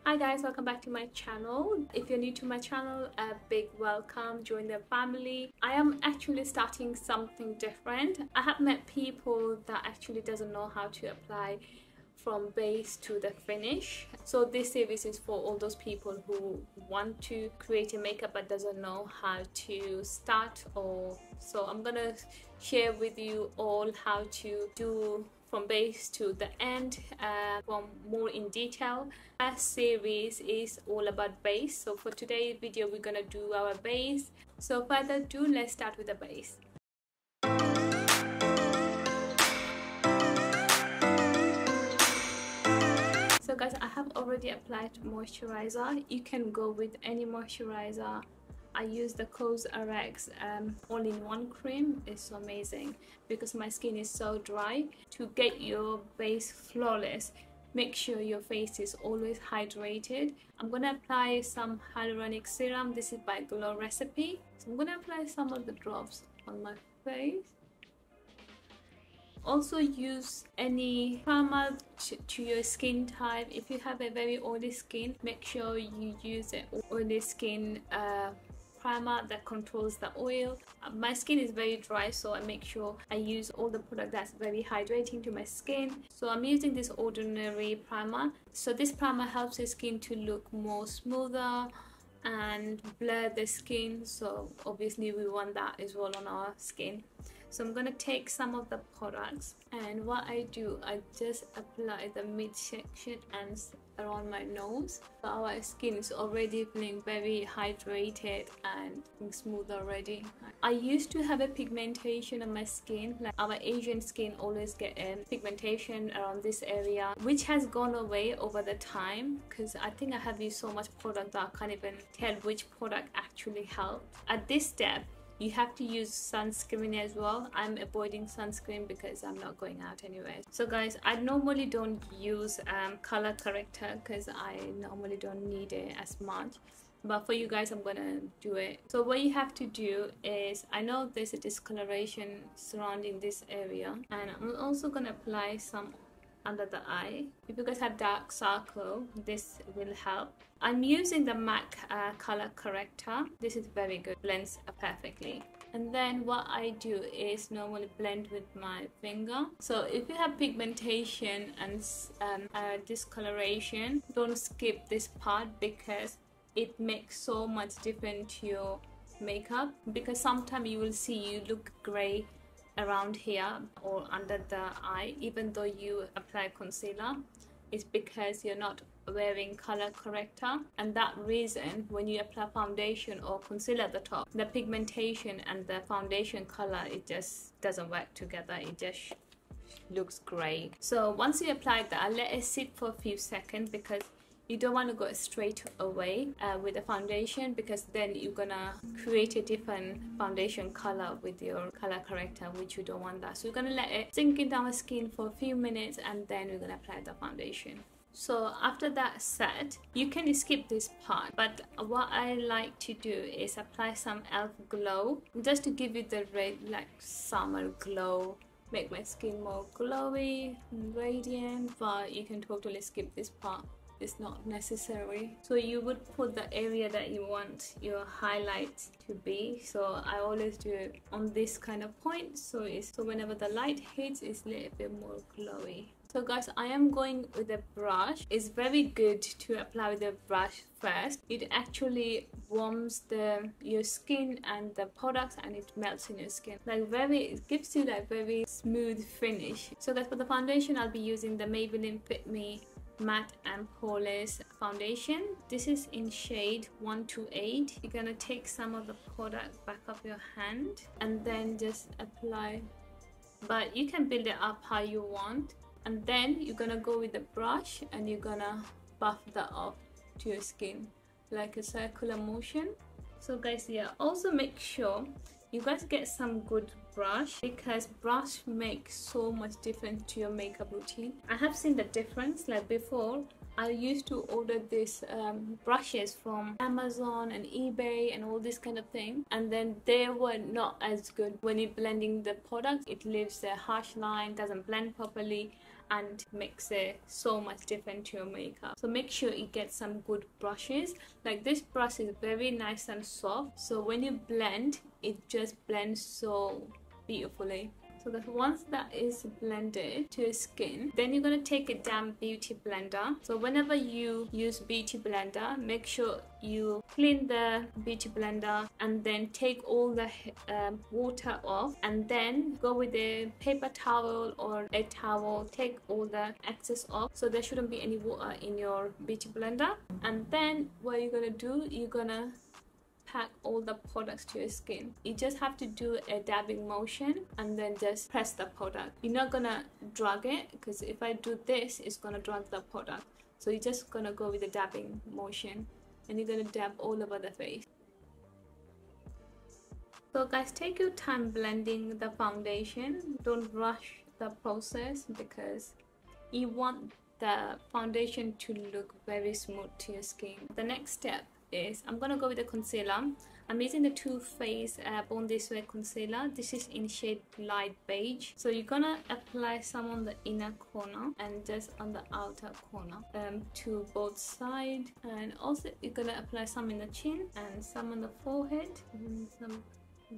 Hi guys, welcome back to my channel. If you're new to my channel, a big welcome, join the family. I am actually starting something different. I have met people that actually doesn't know how to apply from base to the finish. So this series is for all those people who want to create a makeup but doesn't know how to start. Or so I'm gonna share with you all how to do from base to the end, from more in detail. Our series is all about base, so for today's video we're gonna do our base. So further ado, let's start with the base. So guys, I have already applied moisturizer. You can go with any moisturizer. I use the COSRX all-in-one cream. It's amazing because my skin is so dry. To get your base flawless, make sure your face is always hydrated. I'm gonna apply some hyaluronic serum. This is by Glow Recipe. So I'm gonna apply some of the drops on my face. Also use any primer to your skin type. If you have a very oily skin, make sure you use an oily skin primer that controls the oil. My skin is very dry, so I make sure I use all the product that's very hydrating to my skin. So I'm using this ordinary primer. So this primer helps the skin to look more smoother and blur the skin, so obviously we want that as well on our skin. So I'm gonna take some of the products, and what I do, I just apply the midsection and around my nose. So our skin is already feeling very hydrated and smooth already. I used to have a pigmentation on my skin, like our Asian skin always get a pigmentation around this area, which has gone away over the time because I think I have used so much product that I can't even tell which product actually helped. At this step, you have to use sunscreen as well. I'm avoiding sunscreen because I'm not going out anyway. So guys, I normally don't use color corrector because I normally don't need it as much, but for you guys I'm gonna do it. So what you have to do is, I know there's a discoloration surrounding this area, and I'm also gonna apply some under the eye. If you guys have dark circle, this will help. I'm using the MAC color corrector. This is very good, blends perfectly. And then what I do is normally blend with my finger. So if you have pigmentation and discoloration, don't skip this part because it makes so much difference to your makeup. Because sometimes you will see you look gray around here or under the eye even though you apply concealer. It's because you're not wearing color corrector, and that reason when you apply foundation or concealer at the top, the pigmentation and the foundation color, it just doesn't work together. It just looks gray. So once you apply that, let it sit for a few seconds because you don't want to go straight away with the foundation, because then you're gonna create a different foundation color with your color corrector, which you don't want that. So you're gonna let it sink into our skin for a few minutes and then we're gonna apply the foundation. So after that set, you can skip this part, but what I like to do is apply some e.l.f. glow just to give you the red, like summer glow, make my skin more glowy and radiant. But you can totally skip this part. It's not necessary. So you would put the area that you want your highlight to be. So I always do it on this kind of point, so whenever the light hits, it's a little bit more glowy. So guys, I am going with a brush. It's very good to apply with a brush first. It actually warms your skin and the products, and it melts in your skin. It gives you like very smooth finish. So guys, for the foundation, I'll be using the Maybelline Fit Me Matte and Poreless foundation. This is in shade 128. You're gonna take some of the product back up your hand and then just apply, but you can build it up how you want. And then you're gonna go with the brush and you're gonna buff that off to your skin like a circular motion. So guys, yeah, also make sure you guys get some good brush, because brush makes so much difference to your makeup routine. I have seen the difference. Like before, I used to order these brushes from Amazon and eBay and all this kind of thing, and then they were not as good. When you're blending the product, it leaves a harsh line, doesn't blend properly, and makes it so much different to your makeup. So make sure you get some good brushes. Like this brush is very nice and soft, so when you blend, it just blends so beautifully. So that once that is blended to your skin, then you're going to take a damp beauty blender. So whenever you use beauty blender, make sure you clean the beauty blender and then take all the water off, and then go with a paper towel or a towel, take all the excess off, so there shouldn't be any water in your beauty blender. And then what you're going to do, you're going to pack all the products to your skin. You just have to do a dabbing motion and then just press the product. You're not gonna drag it, because if I do this, it's gonna drag the product. So you're just gonna go with the dabbing motion and you're gonna dab all over the face. So guys, take your time blending the foundation. Don't rush the process, because you want the foundation to look very smooth to your skin. The next step is I'm gonna go with the concealer. I'm using the Too Faced Born This Way concealer. This is in shade light beige. So you're gonna apply some on the inner corner and just on the outer corner, to both sides, and also you're gonna apply some in the chin and some on the forehead and some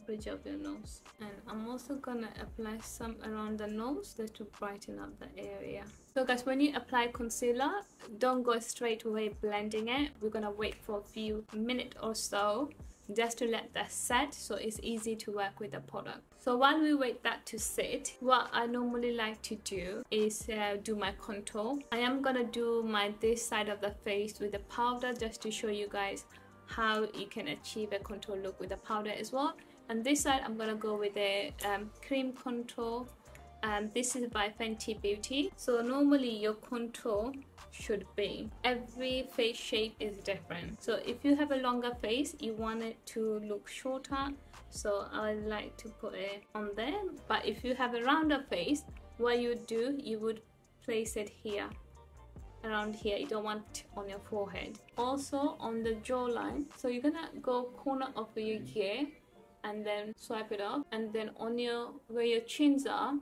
bridge of your nose. And I'm also gonna apply some around the nose just to brighten up the area. So guys, when you apply concealer, don't go straight away blending it. We're gonna wait for a few minutes or so just to let that set, so it's easy to work with the product. So while we wait that to sit, what I normally like to do is do my contour. I am gonna do this side of the face with the powder, just to show you guys how you can achieve a contour look with the powder as well. And this side I'm gonna go with a cream contour. This is by Fenty Beauty. So normally your contour should be, every face shape is different. So if you have a longer face, you want it to look shorter, so I like to put it on there. But if you have a rounder face, what you would do, you would place it here, around here. You don't want it on your forehead. Also on the jawline, so you're gonna go corner of your ear and then swipe it off, and then on your, where your chins are,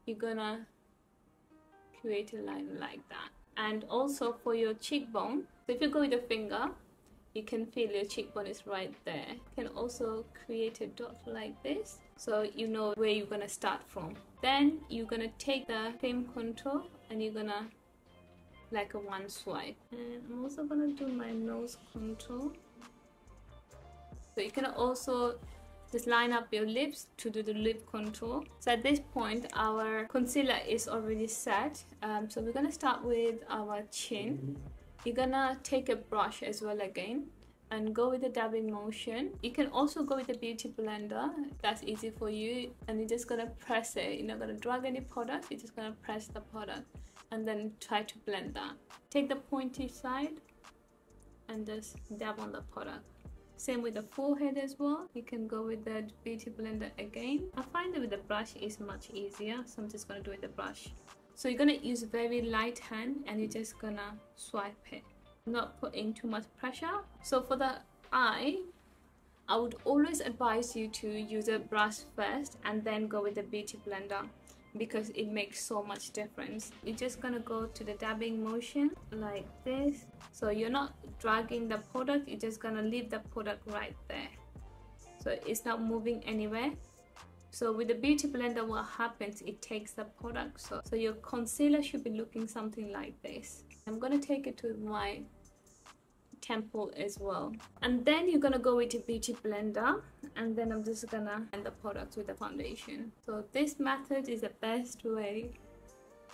you're gonna create a line like that. And also for your cheekbone, so if you go with your finger, you can feel your cheekbone is right there. You can also create a dot like this, so you know where you're gonna start from. Then you're gonna take the cream contour and you're gonna like a one swipe. And I'm also gonna do my nose contour. So you can also just line up your lips to do the lip contour. So at this point our concealer is already set, so we're gonna start with our chin. You're gonna take a brush as well again and go with the dabbing motion. You can also go with the beauty blender, that's easy for you, and you're just gonna press it. You're not gonna drag any product, you're just gonna press the product and then try to blend that. Take the pointy side and just dab on the product. Same with the forehead as well. You can go with the beauty blender again. I find that with the brush is much easier, so I'm just gonna do it with the brush. So you're gonna use very light hand and you're just gonna swipe it, not putting too much pressure. So for the eye, I would always advise you to use a brush first and then go with the beauty blender, because it makes so much difference. You're just gonna go to the dabbing motion like this. So you're not dragging the product, you're just gonna leave the product right there. So it's not moving anywhere. So with the beauty blender, what happens, it takes the product. So your concealer should be looking something like this. I'm gonna take it to my temple as well, and then you're gonna go with your beauty blender, and then I'm just gonna blend the product with the foundation. So this method is the best way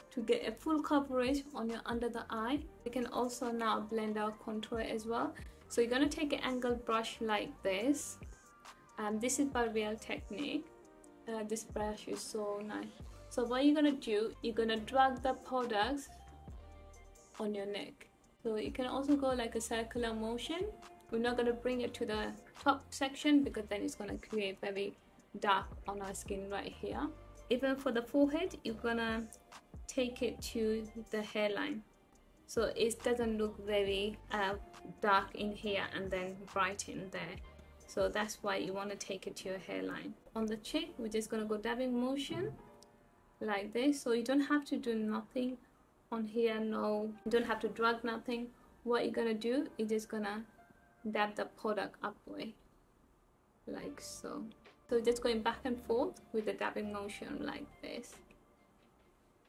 to get a full coverage on your under the eye. You can also now blend out contour as well. So you're gonna take an angled brush like this, and this is by Real Technique. This brush is so nice. So what you're gonna do, you're gonna drag the products on your neck. So you can also go like a circular motion. We're not going to bring it to the top section, because then it's going to create very dark on our skin right here. Even for the forehead, you're going to take it to the hairline, so it doesn't look very dark in here and then bright in there. So that's why you want to take it to your hairline. On the cheek, we're just going to go dabbing motion like this. So you don't have to do nothing on here. No, you don't have to drag nothing. What you're gonna do is just gonna dab the product upward like so. So just going back and forth with the dabbing motion like this.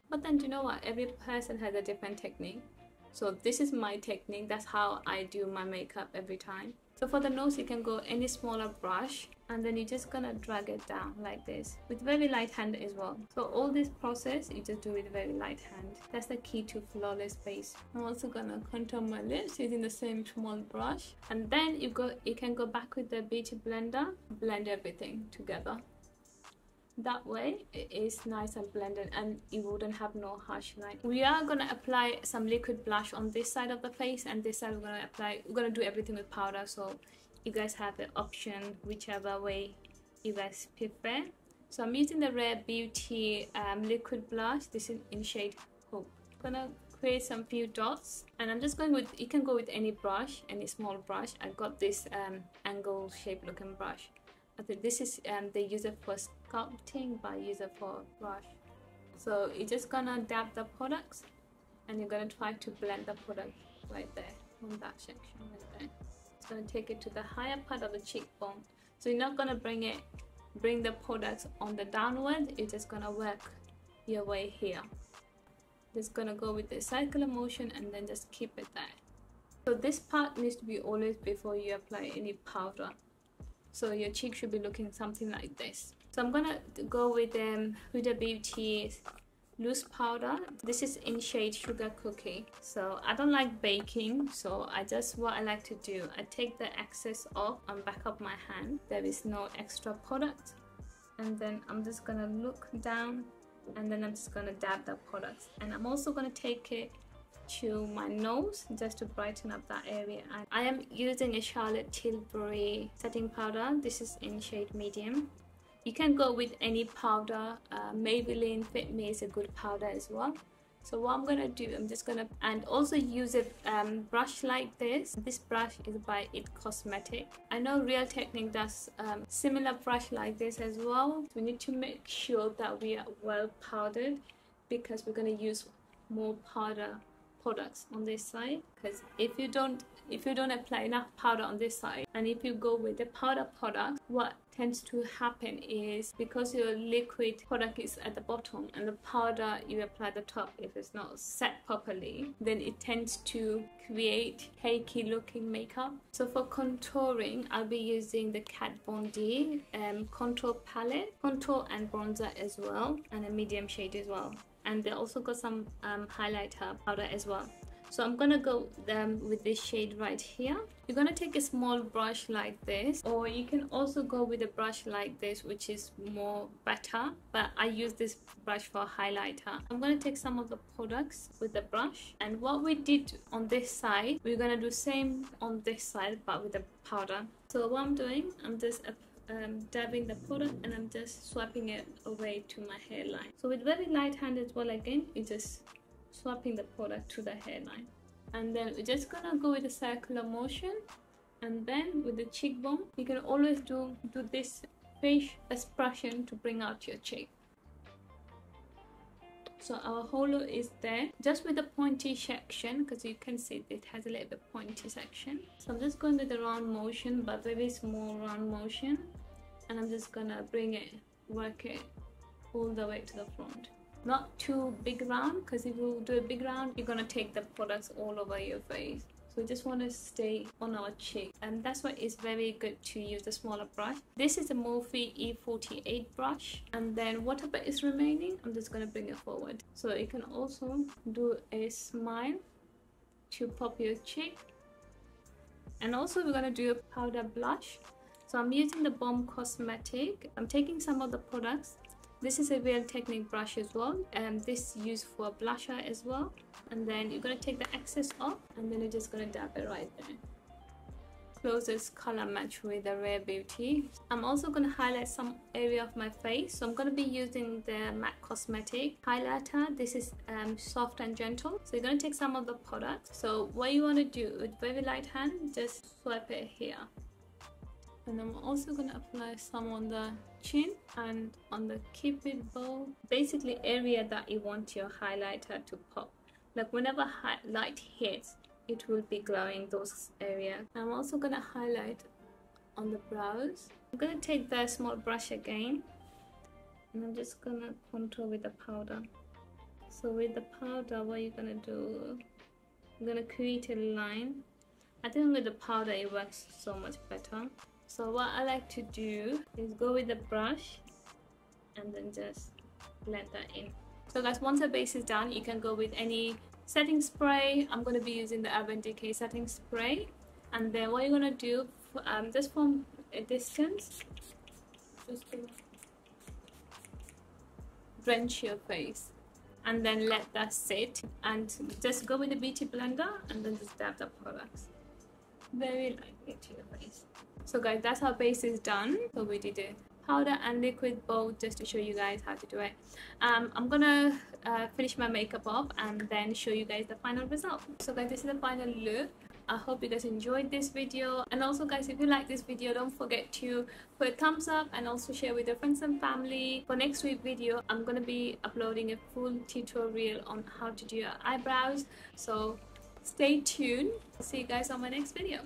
But then, you know what, every person has a different technique. So this is my technique. That's how I do my makeup every time. So for the nose, you can go any smaller brush, and then you're just gonna drag it down like this with very light hand as well. So all this process you just do with very light hand. That's the key to flawless face. I'm also gonna contour my lips using the same small brush, and then you can go back with the beauty blender, blend everything together. That way it is nice and blended and you wouldn't have no harsh line. We are gonna apply some liquid blush on this side of the face, and this side we're gonna do everything with powder, so you guys have the option whichever way you guys prefer. So I'm using the Rare Beauty liquid blush. This is in shade Hope. I'm gonna create some few dots, and I'm just going with, you can go with any brush, any small brush. I got this angle shape looking brush. I think this is they use it for sculpting, but I use it for brush. So you're just gonna dab the products, and you're gonna try to blend the product right there on that section right there. It's gonna take it to the higher part of the cheekbone. So you're not gonna bring the products on the downward. You're just gonna work your way here. Just gonna go with the circular motion and then just keep it there. So this part needs to be always before you apply any powder. So your cheek should be looking something like this. So I'm gonna go with Huda Beauty loose powder. This is in shade Sugar Cookie. So I don't like baking, so what I like to do, I take the excess off and back of my hand. There is no extra product, and then I'm just gonna look down, and then I'm just gonna dab the products, and I'm also gonna take it to my nose just to brighten up that area. And I am using a Charlotte Tilbury setting powder. This is in shade medium. You can go with any powder. Maybelline Fit Me is a good powder as well. So what I'm gonna do, I'm just gonna, and also use a brush like this. This brush is by It Cosmetic. I know Real Technique does similar brush like this as well. We need to make sure that we are well powdered, because we're gonna use more powder products on this side. Because if you don't apply enough powder on this side, and if you go with the powder product, what tends to happen is, because your liquid product is at the bottom and the powder you apply at the top, if it's not set properly, then it tends to create cakey looking makeup. So for contouring, I'll be using the Kat Von D contour palette, contour and bronzer as well, and a medium shade as well. And they also got some highlighter powder as well. So I'm gonna go with this shade right here. You're gonna take a small brush like this, or you can also go with a brush like this, which is more better, but I use this brush for highlighter. I'm gonna take some of the products with the brush, and what we did on this side, we're gonna do same on this side but with the powder. So what I'm doing, I'm just dabbing the product, and I'm just swapping it away to my hairline. So with very light hand as well, again, you just swapping the product to the hairline, and then we're just gonna go with a circular motion, and then with the cheekbone, you can always do this face expression to bring out your cheek. So our whole look is there, just with the pointy section, because you can see it has a little bit pointy section. So I'm just going with the round motion, but very small round motion, and I'm just gonna work it all the way to the front. Not too big round, because if you do a big round, you're gonna take the products all over your face. So we just want to stay on our cheek, and that's why it's very good to use a smaller brush. This is a Morphe E48 brush, and then whatever is remaining, I'm just gonna bring it forward. So you can also do a smile to pop your cheek, and also we're gonna do a powder blush. So I'm using the Bomb Cosmetic. I'm taking some of the products. This is a Real Technique brush as well, and this is used for blusher as well. And then you're going to take the excess off, and then you're just going to dab it right there. Closest color match with the Rare Beauty. I'm also going to highlight some area of my face. So I'm going to be using the MAC Cosmetic highlighter. This is soft and gentle. So you're going to take some of the product. So what you want to do with very light hand, just swipe it here. And I'm also gonna apply some on the chin and on the cupid bow, basically area that you want your highlighter to pop. Like whenever light hits, it will be glowing those areas. I'm also gonna highlight on the brows. I'm gonna take the small brush again, and I'm just gonna contour with the powder. So with the powder, what you're gonna do, I'm gonna create a line. I think with the powder it works so much better. So what I like to do is go with the brush and then just blend that in. So guys, once the base is done, you can go with any setting spray. I'm going to be using the Urban Decay setting spray. And then what you're going to do, just from a distance, just drench your face. And then let that sit. And just go with the beauty blender and then just dab the products very lightly to your face. So guys, that's how base is done. So we did it powder and liquid both just to show you guys how to do it. I'm gonna finish my makeup up and then show you guys the final result. So guys, this is the final look. I hope you guys enjoyed this video, and also guys, if you like this video, don't forget to put a thumbs up and also share with your friends and family. For next week video, I'm gonna be uploading a full tutorial on how to do your eyebrows, so stay tuned. See you guys on my next video.